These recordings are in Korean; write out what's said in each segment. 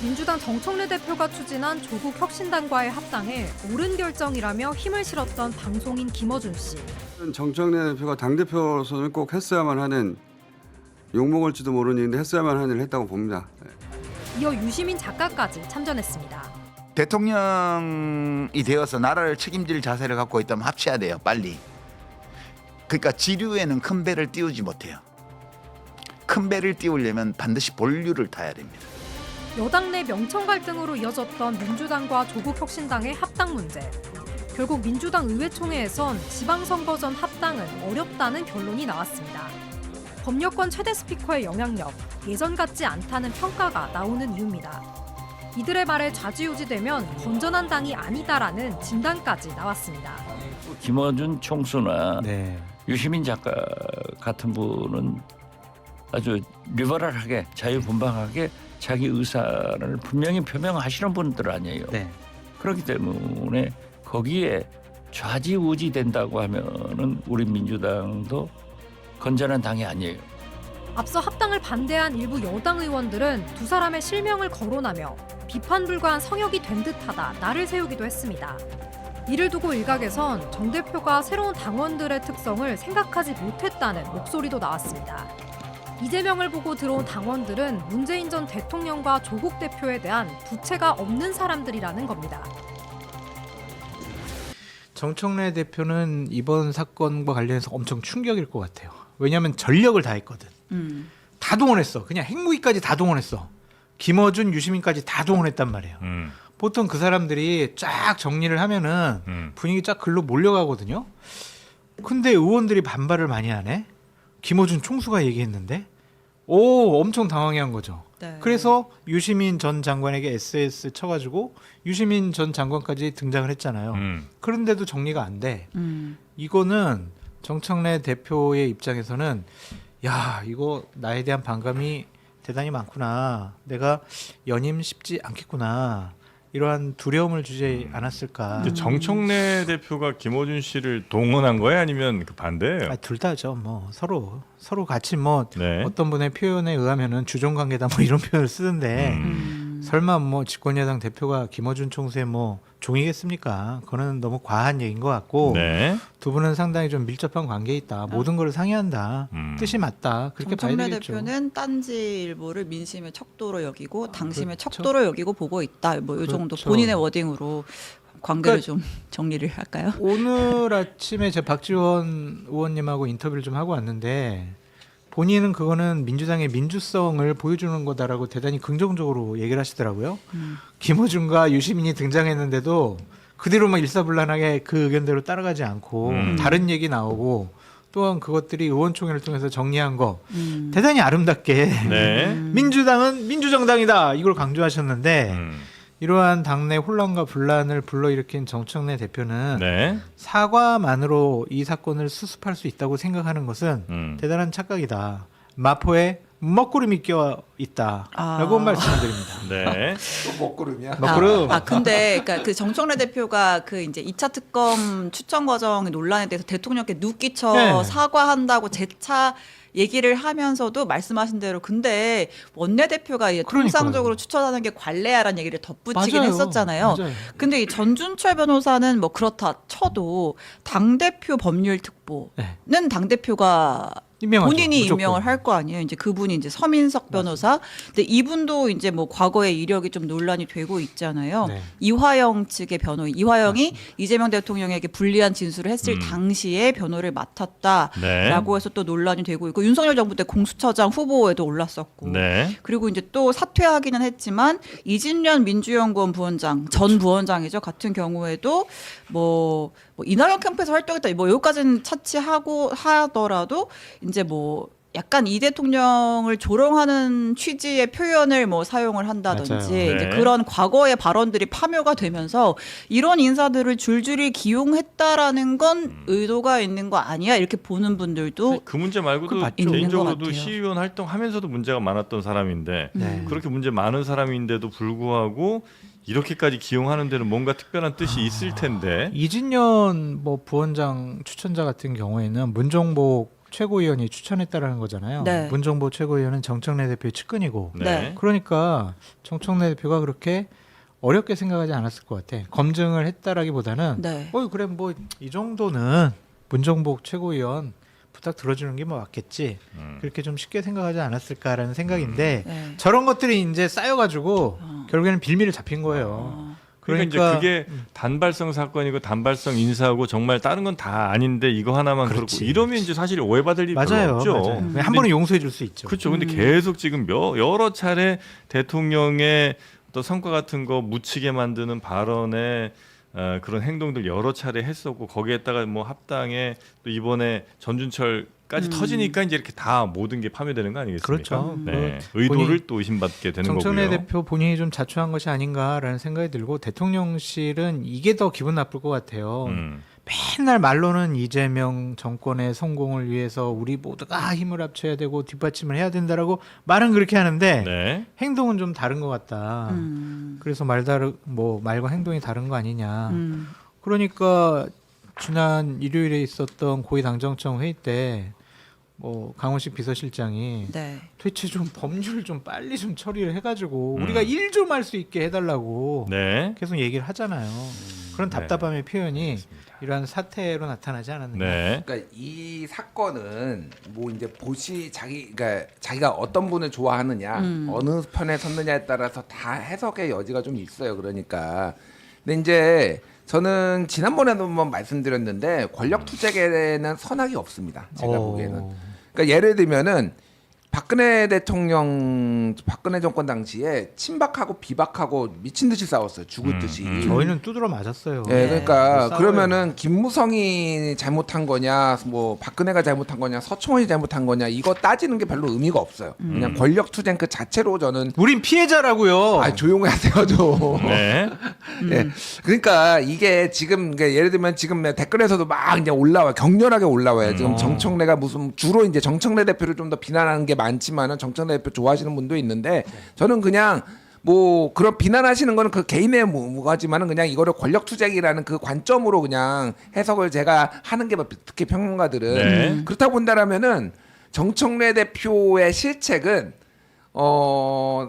민주당 정청래 대표가 추진한 조국 혁신당과의 합당에 옳은 결정이라며 힘을 실었던 방송인 김어준 씨. 정청래 대표가 당대표로서는 꼭 했어야만 하는, 욕먹을지도 모르는 일인데 했어야만 하는 일을 했다고 봅니다. 이어 유시민 작가까지 참전했습니다. 대통령이 되어서 나라를 책임질 자세를 갖고 있다면 합쳐야 돼요. 빨리. 그러니까 지류에는 큰 배를 띄우지 못해요. 큰 배를 띄우려면 반드시 본류를 타야 됩니다. 여당 내 명청 갈등으로 이어졌던 민주당과 조국혁신당의 합당 문제. 결국 민주당 의회총회에선 지방선거 전 합당은 어렵다는 결론이 나왔습니다. 법여권 최대 스피커의 영향력, 예전 같지 않다는 평가가 나오는 이유입니다. 이들의 말에 좌지우지되면 건전한 당이 아니다라는 진단까지 나왔습니다. 김어준 총수나 네. 유시민 작가 같은 분은 아주 리버럴하게 자유분방하게 자기 의사를 분명히 표명하시는 분들 아니에요. 네. 그렇기 때문에 거기에 좌지우지 된다고 하면은 우리 민주당도 건전한 당이 아니에요. 앞서 합당을 반대한 일부 여당 의원들은 두 사람의 실명을 거론하며 비판 불가한 성역이 된 듯하다 나를 세우기도 했습니다. 이를 두고 일각에선 정 대표가 새로운 당원들의 특성을 생각하지 못했다는 목소리도 나왔습니다. 이재명을 보고 들어온 당원들은 문재인 전 대통령과 조국 대표에 대한 부채가 없는 사람들이라는 겁니다. 정청래 대표는 이번 사건과 관련해서 엄청 충격일 것 같아요. 왜냐하면 전력을 다했거든. 다 동원했어. 그냥 핵무기까지 다 동원했어. 김어준, 유시민까지 다 동원했단 말이에요. 보통 그 사람들이 쫙 정리를 하면은 분위기 쫙 글로 몰려가거든요. 근데 의원들이 반발을 많이 하네. 김어준 총수가 얘기했는데 엄청 당황해한 거죠. 네. 그래서 유시민 전 장관에게 SS 쳐가지고 유시민 전 장관까지 등장을 했잖아요. 그런데도 정리가 안 돼. 이거는 정청래 대표의 입장에서는 야, 이거 나에 대한 반감이 대단히 많구나. 내가 연임 쉽지 않겠구나. 이러한 두려움을 주지 않았을까. 근데 정청래 대표가 김어준 씨를 동원한 거예요, 아니면 그 반대예요? 둘 다죠. 뭐 서로 같이 뭐 네. 어떤 분의 표현에 의하면은 주종 관계다 뭐 이런 표현을 쓰는데 설마 뭐 집권여당 대표가 김어준 총수의 뭐 종이겠습니까? 그거는 너무 과한 얘기인 것 같고 네. 두 분은 상당히 좀 밀접한 관계에 있다. 모든 걸 상의한다. 뜻이 맞다. 그렇게 봐야 정청래 되겠죠. 대표는 딴지일보를 민심의 척도로 여기고 당심의 그렇죠. 척도로 여기고 보고 있다. 뭐 이 정도 그렇죠. 본인의 워딩으로 관계를 그러니까 좀 정리를 할까요? 오늘 아침에 제가 박지원 의원님하고 인터뷰를 좀 하고 왔는데 본인은 그거는 민주당의 민주성을 보여주는 거다라고 대단히 긍정적으로 얘기를 하시더라고요. 김어준과 유시민이 등장했는데도 그대로 막 일사불란하게 그 의견대로 따라가지 않고 다른 얘기 나오고 또한 그것들이 의원총회를 통해서 정리한 거 대단히 아름답게 네. 민주당은 민주정당이다 이걸 강조하셨는데 이러한 당내 혼란과 분란을 불러일으킨 정청래 대표는 네. 사과만으로 이 사건을 수습할 수 있다고 생각하는 것은 대단한 착각이다. 마포에 먹구름이 껴 있다라고 말씀을 드립니다. 네. 먹구름. 근데 그러니까 그 정청래 대표가 그 이제 2차 특검 추천 과정 논란에 대해서 대통령께 눕기쳐 네. 사과한다고 재차 얘기를 하면서도 말씀하신 대로 근데 원내대표가 이제 그러니까요. 통상적으로 추천하는 게 관례야라는 얘기를 덧붙이긴 맞아요. 했었잖아요. 맞아요. 근데 이 전준철 변호사는 뭐 그렇다 쳐도 당대표 법률 특보는 네. 당대표가 임명하죠. 본인이 무조건. 임명을 할 거 아니에요. 이제 그분이 이제 서민석 변호사. 근데 이분도 이제 뭐 과거에 이력이 좀 논란이 되고 있잖아요. 네. 이화영 측의 변호인. 이화영이 이재명 대통령에게 불리한 진술을 했을 당시에 변호를 맡았다라고 네. 해서 또 논란이 되고 있고 윤석열 정부 때 공수처장 후보에도 올랐었고. 네. 그리고 이제 또 사퇴하기는 했지만 이진련 민주연구원 부원장 전 부원장이죠. 같은 경우에도 뭐 이낙연 캠프에서 활동했다. 뭐 여기까지는 차치하고 하더라도 이제 뭐 약간 이 대통령을 조롱하는 취지의 표현을 뭐 사용을 한다든지 맞아요. 이제 네. 그런 과거의 발언들이 파묘가 되면서 이런 인사들을 줄줄이 기용했다라는 건 의도가 있는 거 아니야 이렇게 보는 분들도 그 문제 말고도 있는 것 개인적으로도 같아요. 시의원 활동하면서도 문제가 많았던 사람인데 네. 그렇게 문제 많은 사람인데도 불구하고 이렇게까지 기용하는 데는 뭔가 특별한 뜻이 있을 텐데. 이진년 뭐 부원장 추천자 같은 경우에는 문정복 최고위원이 추천했다라는 거잖아요. 네. 문정보 최고위원은 정청래 대표의 측근이고. 네. 그러니까 정청래 대표가 그렇게 어렵게 생각하지 않았을 것 같아. 검증을 했다라기보다는 네. 그래 뭐 이 정도는 문정복 최고위원 부탁 들어주는 게 뭐 맞겠지. 그렇게 좀 쉽게 생각하지 않았을까라는 생각인데 네. 저런 것들이 이제 쌓여가지고 결국에는 빌미를 잡힌 거예요. 그러니까 이제 그게 단발성 사건이고 단발성 인사하고 정말 다른 건 다 아닌데 이거 하나만 그렇고 그렇지. 이러면 이제 사실 오해받을 일이 별로 맞아요. 없죠. 맞아요. 근데 한 번은 용서해 줄 수 있죠. 그렇죠. 근데 계속 지금 여러 차례 대통령의 또 성과 같은 거 묻히게 만드는 발언에 그런 행동들 여러 차례 했었고 거기에다가 뭐 합당에 또 이번에 전준철까지 터지니까 이제 이렇게 다 모든 게 파묘되는 거 아니겠습니까? 그렇죠. 네. 의도를 또 의심받게 되는 정청래 거고요. 대표 본인이 좀 자초한 것이 아닌가라는 생각이 들고 대통령실은 이게 더 기분 나쁠 것 같아요. 맨날 말로는 이재명 정권의 성공을 위해서 우리 모두가 힘을 합쳐야 되고 뒷받침을 해야 된다라고 말은 그렇게 하는데 네. 행동은 좀 다른 것 같다. 그래서 말과 행동이 다른 거 아니냐. 그러니까 지난 일요일에 있었던 고위 당정청 회의 때 강원식 비서실장이 네. 도대체 좀 법률 좀 빨리 좀 처리를 해가지고 우리가 일 좀 할 수 있게 해달라고 네. 계속 얘기를 하잖아요. 그런 답답함의 표현이 이러한 사태로 나타나지 않았느냐. 네. 그러니까 이 사건은 뭐 이제 그러니까 자기가 어떤 분을 좋아하느냐, 어느 편에 섰느냐에 따라서 다 해석의 여지가 좀 있어요. 그러니까 근데 이제 저는 지난번에도 한번 말씀드렸는데 권력 투쟁에는 선악이 없습니다. 제가 보기에는. 그러니까 예를 들면은 박근혜 정권 당시에 친박하고 비박하고 미친 듯이 싸웠어요. 죽을 듯이. 저희는 두드러 맞았어요. 네, 그러니까 싸워요. 그러면은 김무성이 잘못한 거냐, 뭐 박근혜가 잘못한 거냐, 서청원이 잘못한 거냐 이거 따지는 게 별로 의미가 없어요. 그냥 권력 투쟁 그 자체로 저는 우린 피해자라고요. 조용히 하세요 좀. 네. 네. 그러니까 이게 지금 그러니까 예를 들면 지금 댓글에서도 막 이제 격렬하게 올라와요. 지금 정청래가 무슨 주로 이제 정청래 대표를 좀 더 비난하는 게 많지만은 정청래 대표 좋아하시는 분도 있는데 저는 그냥 뭐 그런 비난하시는 거는 그 개인의 무가지만은 그냥 이거를 권력 투쟁이라는 그 관점으로 그냥 해석을 제가 하는 게 특히 평론가들은 네. 그렇다 본다라면은 정청래 대표의 실책은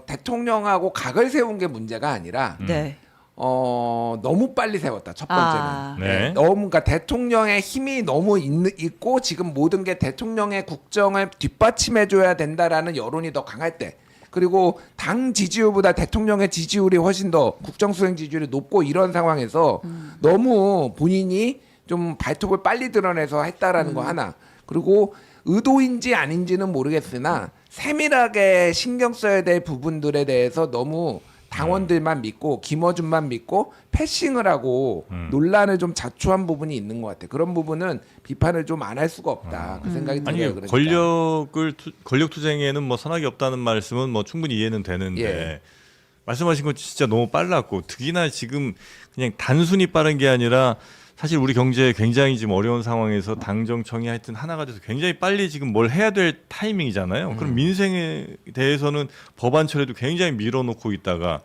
대통령하고 각을 세운 게 문제가 아니라 네. 너무 빨리 세웠다. 첫 번째는. 아. 네. 그러니까 대통령의 힘이 너무 있고 지금 모든 게 대통령의 국정을 뒷받침해줘야 된다라는 여론이 더 강할 때. 그리고 당 지지율보다 대통령의 지지율이 훨씬 더 국정수행 지지율이 높고 이런 상황에서 너무 본인이 좀 발톱을 빨리 드러내서 했다라는 거 하나. 그리고 의도인지 아닌지는 모르겠으나 세밀하게 신경 써야 될 부분들에 대해서 너무 당원들만 믿고 김어준만 믿고 패싱을 하고 논란을 좀 자초한 부분이 있는 것 같아요. 그런 부분은 비판을 좀 안 할 수가 없다. 그 생각이 아니 들어요. 그러니까. 권력 투쟁에는 뭐 선악이 없다는 말씀은 뭐 충분히 이해는 되는데 예. 말씀하신 거 진짜 너무 빨랐고 특히나 지금 그냥 단순히 빠른 게 아니라 사실 우리 경제 굉장히 지금 어려운 상황에서 당정청이 하여튼 하나가 돼서 굉장히 빨리 지금 뭘 해야 될 타이밍이잖아요. 그럼 민생에 대해서는 법안 처리도 굉장히 밀어놓고 있다가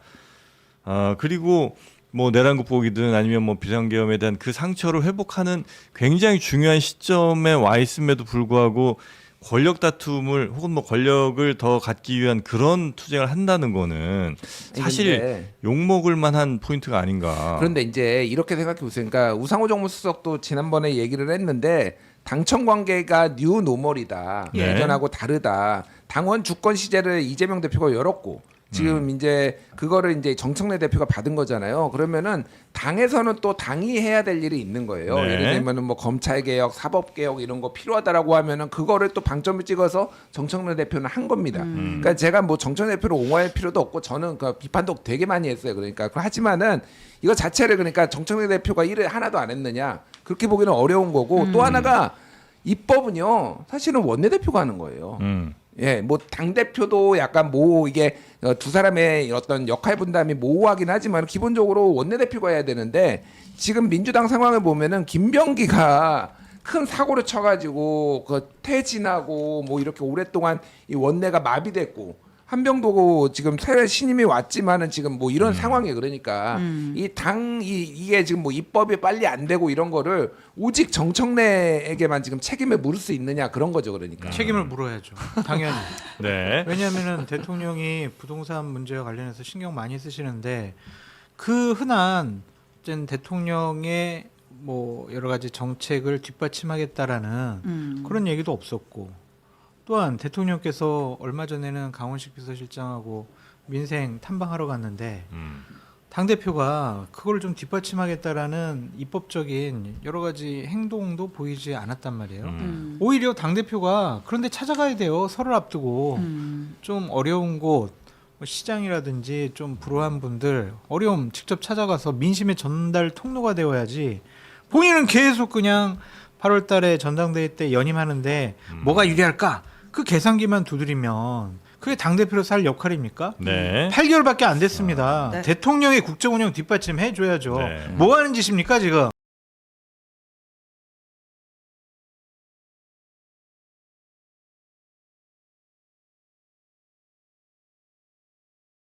그리고 뭐 내란 극복이든 아니면 뭐 비상계엄에 대한 그 상처를 회복하는 굉장히 중요한 시점에 와 있음에도 불구하고 권력 다툼을 혹은 뭐 권력을 더 갖기 위한 그런 투쟁을 한다는 거는 사실 근데 욕먹을 만한 포인트가 아닌가. 그런데 이제 이렇게 생각해 보세요. 그러니까 우상호 정무수석도 지난번에 얘기를 했는데 당청 관계가 뉴 노멀이다. 네. 예전하고 다르다. 당원 주권 시제를 이재명 대표가 열었고 지금 이제 그거를 이제 정청래 대표가 받은 거잖아요. 그러면은 당에서는 또 당이 해야 될 일이 있는 거예요. 네. 예를 들면은 뭐 검찰 개혁, 사법 개혁 이런 거 필요하다라고 하면은 그거를 또 방점을 찍어서 정청래 대표는 한 겁니다. 그러니까 제가 뭐 정청래 대표를 옹호할 필요도 없고 저는 그 비판도 되게 많이 했어요. 그러니까 하지만은 이거 자체를 그러니까 정청래 대표가 일을 하나도 안 했느냐 그렇게 보기는 어려운 거고 또 하나가 입법은요 사실은 원내대표가 하는 거예요. 예, 뭐 당대표도 약간 이게 두 사람의 어떤 역할 분담이 모호하긴 하지만 기본적으로 원내대표가 해야 되는데 지금 민주당 상황을 보면은 김병기가 큰 사고를 쳐가지고 그 퇴진하고 뭐 이렇게 오랫동안 이 원내가 마비됐고 한병도 지금 새 신임이 왔지만은 지금 뭐 이런 상황이 그러니까 이 이게 지금 뭐 입법이 빨리 안 되고 이런 거를 오직 정청래에게만 지금 책임을 물을 수 있느냐 그런 거죠 그러니까. 책임을 물어야죠. 당연히. 네. 왜냐하면은 대통령이 부동산 문제와 관련해서 신경 많이 쓰시는데 그 흔한 어쨌든 대통령의 뭐 여러 가지 정책을 뒷받침하겠다라는 그런 얘기도 없었고 또한 대통령께서 얼마 전에는 강원식 비서실장하고 민생 탐방하러 갔는데 당대표가 그걸 좀 뒷받침하겠다라는 입법적인 여러 가지 행동도 보이지 않았단 말이에요. 오히려 당대표가 그런데 찾아가야 돼요. 설을 앞두고 좀 어려운 곳 뭐 시장이라든지 좀 불우한 분들 어려움 직접 찾아가서 민심의 전달 통로가 되어야지 본인은 계속 그냥 8월 달에 전당대회 때 연임하는데 뭐가 유리할까? 그 계산기만 두드리면 그게 당대표로서 할 역할입니까? 네. 8개월밖에 안 됐습니다. 네. 대통령의 국정 운영 뒷받침 해줘야죠. 네. 뭐 하는 짓입니까 지금?